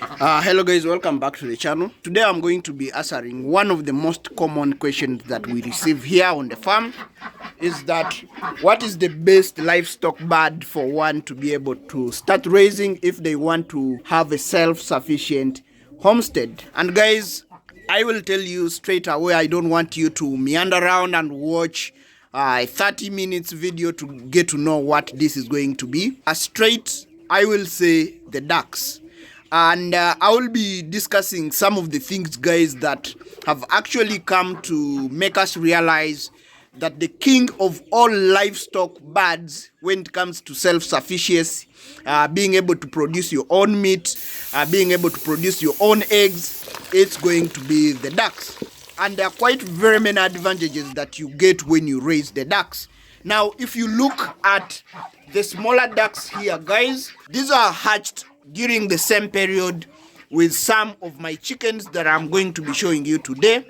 Hello guys, welcome back to the channel. Today I'm going to be answering one of the most common questions that we receive here on the farm, is that what is the best livestock bird for one to be able to start raising if they want to have a self-sufficient homestead. And guys, I will tell you straight away, I don't want you to meander around and watch a 30 minutes video to get to know what this is going to be. Straight, I will say the ducks. And I will be discussing some of the things, guys, that have actually come to make us realize that the king of all livestock birds when it comes to self-sufficiency, being able to produce your own meat, being able to produce your own eggs, it's going to be the ducks. And there are quite very many advantages that you get when you raise the ducks. Now, if you look at the smaller ducks here, guys, these are hatched during the same period with some of my chickens that I'm going to be showing you today.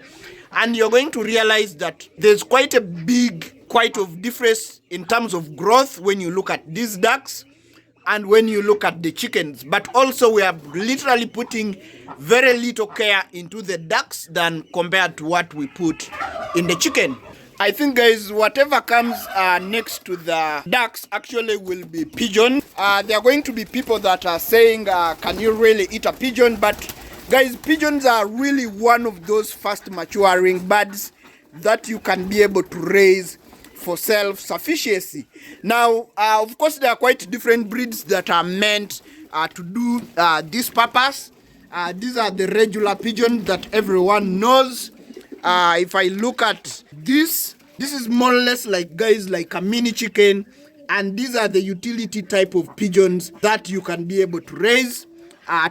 And you're going to realize that there's quite a big, quite of difference in terms of growth when you look at these ducks and when you look at the chickens. But also we are literally putting very little care into the ducks than compared to what we put in the chicken. I think, guys, whatever comes next to the ducks actually will be pigeon. There are going to be people that are saying, can you really eat a pigeon? But guys, pigeons are really one of those fast maturing birds that you can be able to raise for self-sufficiency. Now, of course, there are quite different breeds that are meant to do this purpose. These are the regular pigeons that everyone knows. If I look at this is more or less like, guys, like a mini chicken, and these are the utility type of pigeons that you can be able to raise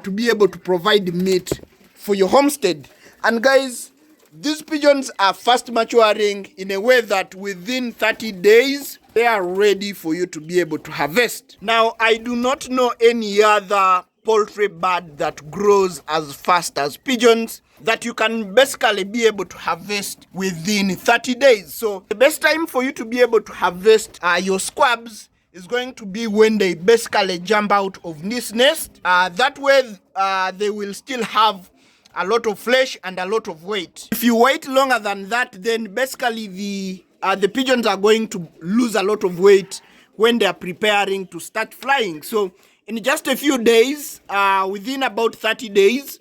to be able to provide meat for your homestead. And guys, these pigeons are fast maturing in a way that within 30 days they are ready for you to be able to harvest. Now, I do not know any other poultry bird that grows as fast as pigeons that you can basically be able to harvest within 30 days. So the best time for you to be able to harvest your squabs is going to be when they basically jump out of this nest. That way they will still have a lot of flesh and a lot of weight. If you wait longer than that, then basically the pigeons are going to lose a lot of weight when they are preparing to start flying. So in just a few days, within about 30 days,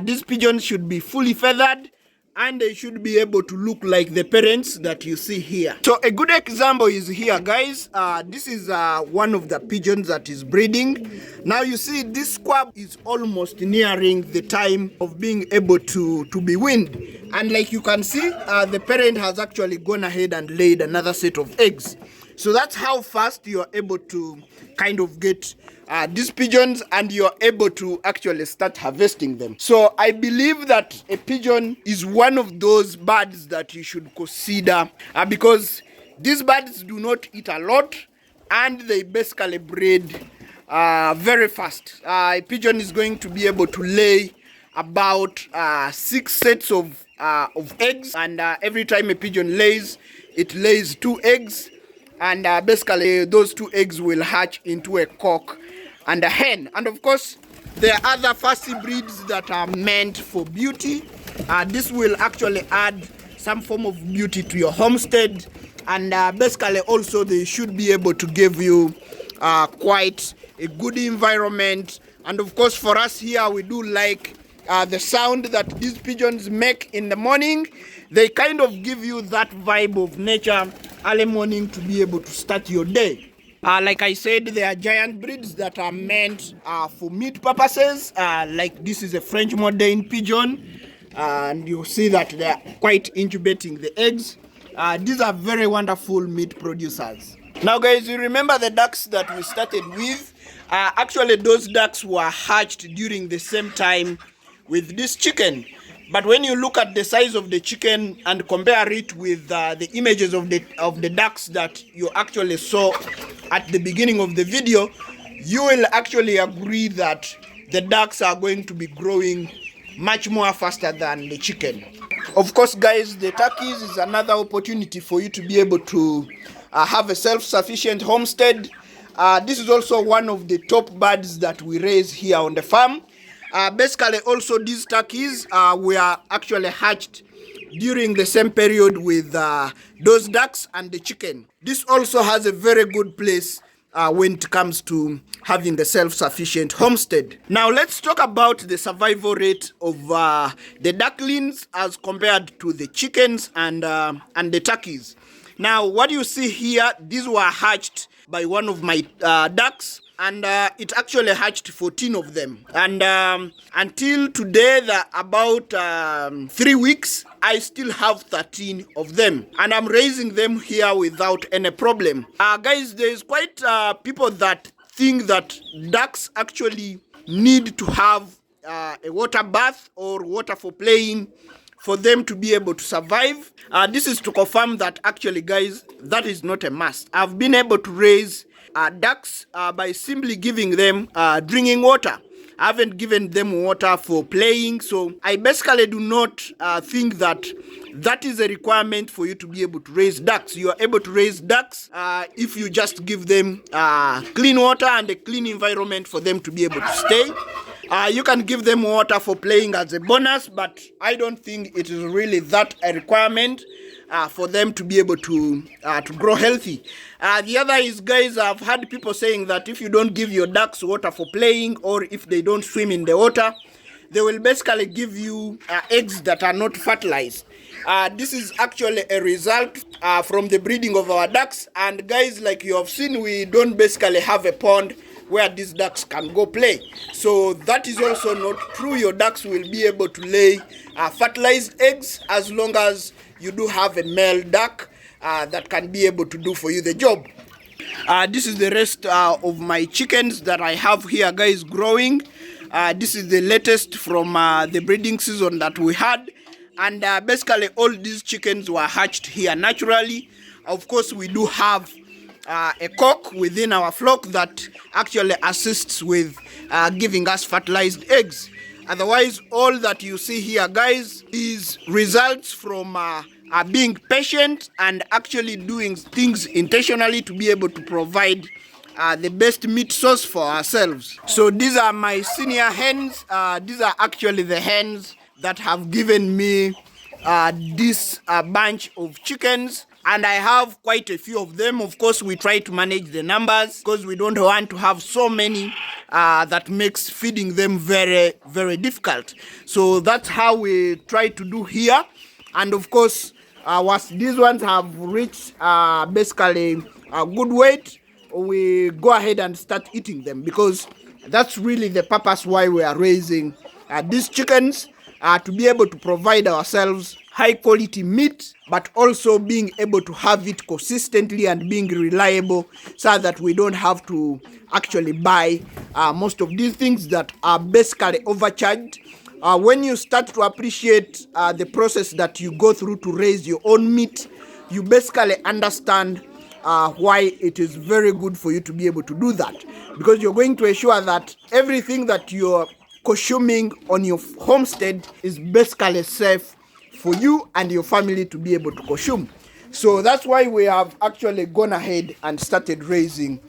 these pigeons should be fully feathered and they should be able to look like the parents that you see here. So a good example is here, guys. This is one of the pigeons that is breeding. Now you see this squab is almost nearing the time of being able to be weaned. And like you can see, the parent has actually gone ahead and laid another set of eggs. So that's how fast you are able to kind of get these pigeons, and you're able to actually start harvesting them. So I believe that a pigeon is one of those birds that you should consider because these birds do not eat a lot and they basically breed very fast. A pigeon is going to be able to lay about 6 sets of eggs, and every time a pigeon lays, it lays 2 eggs. And basically those 2 eggs will hatch into a cock and a hen. And of course, there are other fussy breeds that are meant for beauty. This will actually add some form of beauty to your homestead. And basically also they should be able to give you quite a good environment. And of course for us here, we do like the sound that these pigeons make in the morning. They kind of give you that vibe of nature early morning to be able to start your day. Like I said, there are giant breeds that are meant for meat purposes. Like this is a French modern pigeon, and you see that they are quite incubating the eggs. These are very wonderful meat producers. Now guys, you remember the ducks that we started with? Actually those ducks were hatched during the same time with this chicken. But when you look at the size of the chicken and compare it with the images of the ducks that you actually saw at the beginning of the video, you will actually agree that the ducks are going to be growing much more faster than the chicken. Of course, guys, the turkeys is another opportunity for you to be able to have a self-sufficient homestead. This is also one of the top birds that we raise here on the farm. Basically, also these turkeys were actually hatched during the same period with those ducks and the chicken. This also has a very good place when it comes to having the self-sufficient homestead. Now let's talk about the survival rate of the ducklings as compared to the chickens and the turkeys. Now what you see here, these were hatched by one of my ducks, and it actually hatched 14 of them. And until today, about 3 weeks, I still have 13 of them, and I'm raising them here without any problem. Guys, there's quite people that think that ducks actually need to have a water bath or water for playing for them to be able to survive. This is to confirm that actually, guys, that is not a must. I've been able to raise ducks by simply giving them drinking water. I haven't given them water for playing, so I basically do not think that that is a requirement for you to be able to raise ducks. You are able to raise ducks if you just give them clean water and a clean environment for them to be able to stay. You can give them water for playing as a bonus, but I don't think it is really that a requirement for them to be able to grow healthy. The other is, guys, I've had people saying that if you don't give your ducks water for playing, or if they don't swim in the water, they will basically give you eggs that are not fertilized. This is actually a result from the breeding of our ducks. And guys, like you have seen, we don't basically have a pond where these ducks can go play. So that is also not true. Your ducks will be able to lay fertilized eggs as long as you do have a male duck that can be able to do for you the job. This is the rest of my chickens that I have here, guys, growing. This is the latest from the breeding season that we had. And basically all these chickens were hatched here naturally. Of course, we do have a cock within our flock that actually assists with giving us fertilized eggs. Otherwise, all that you see here, guys, is results from being patient and actually doing things intentionally to be able to provide the best meat source for ourselves. So these are my senior hens. These are actually the hens that have given me this bunch of chickens. And I have quite a few of them. Of course, we try to manage the numbers because we don't want to have so many that makes feeding them very, very difficult. So that's how we try to do here. And of course, once these ones have reached basically a good weight, we go ahead and start eating them, because that's really the purpose why we are raising these chickens, to be able to provide ourselves high quality meat, but also being able to have it consistently and being reliable, so that we don't have to actually buy most of these things that are basically overcharged. When you start to appreciate the process that you go through to raise your own meat, you basically understand why it is very good for you to be able to do that, because you're going to ensure that everything that you're consuming on your homestead is basically safe for you and your family to be able to consume. So that's why we have actually gone ahead and started raising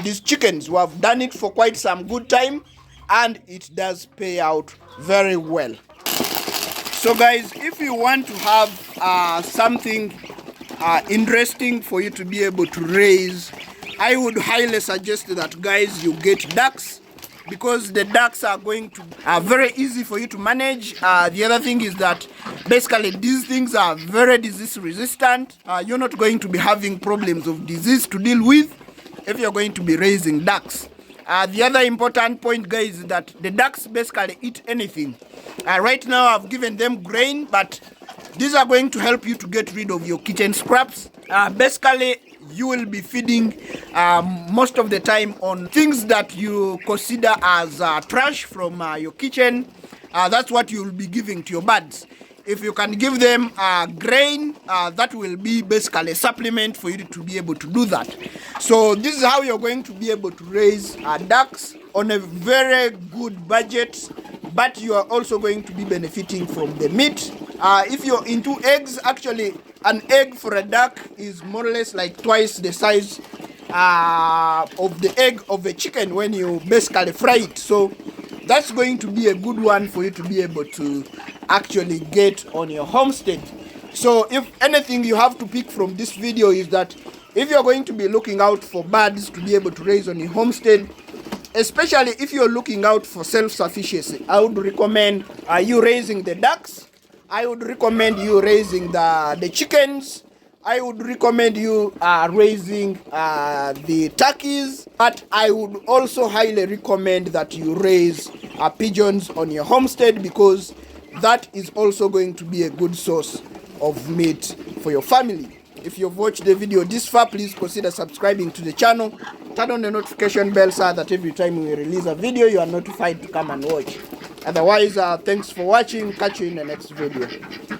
these chickens. We have done it for quite some good time, and it does pay out very well. So guys, if you want to have something interesting for you to be able to raise, I would highly suggest that, guys, you get ducks, because the ducks are going to very easy for you to manage. The other thing is that basically these things are very disease resistant. You're not going to be having problems of disease to deal with if you're going to be raising ducks. The other important point, guys, is that the ducks basically eat anything. Right now I've given them grain, but these are going to help you to get rid of your kitchen scraps. Basically, you will be feeding most of the time on things that you consider as trash from your kitchen. That's what you will be giving to your birds. If you can give them grain, that will be basically a supplement for you to be able to do that. So this is how you're going to be able to raise ducks on a very good budget, but you are also going to be benefiting from the meat. If you're into eggs, actually an egg for a duck is more or less like twice the size of the egg of a chicken when you basically fry it. So that's going to be a good one for you to be able to actually get on your homestead. So if anything you have to pick from this video is that if you're going to be looking out for birds to be able to raise on your homestead, especially if you're looking out for self-sufficiency, I would recommend you raising the ducks. I would recommend you raising the chickens. I would recommend you raising the turkeys. But I would also highly recommend that you raise pigeons on your homestead, because that is also going to be a good source of meat for your family. If you've watched the video this far, please consider subscribing to the channel. Turn on the notification bell so that every time we release a video, you are notified to come and watch. Otherwise, thanks for watching. Catch you in the next video.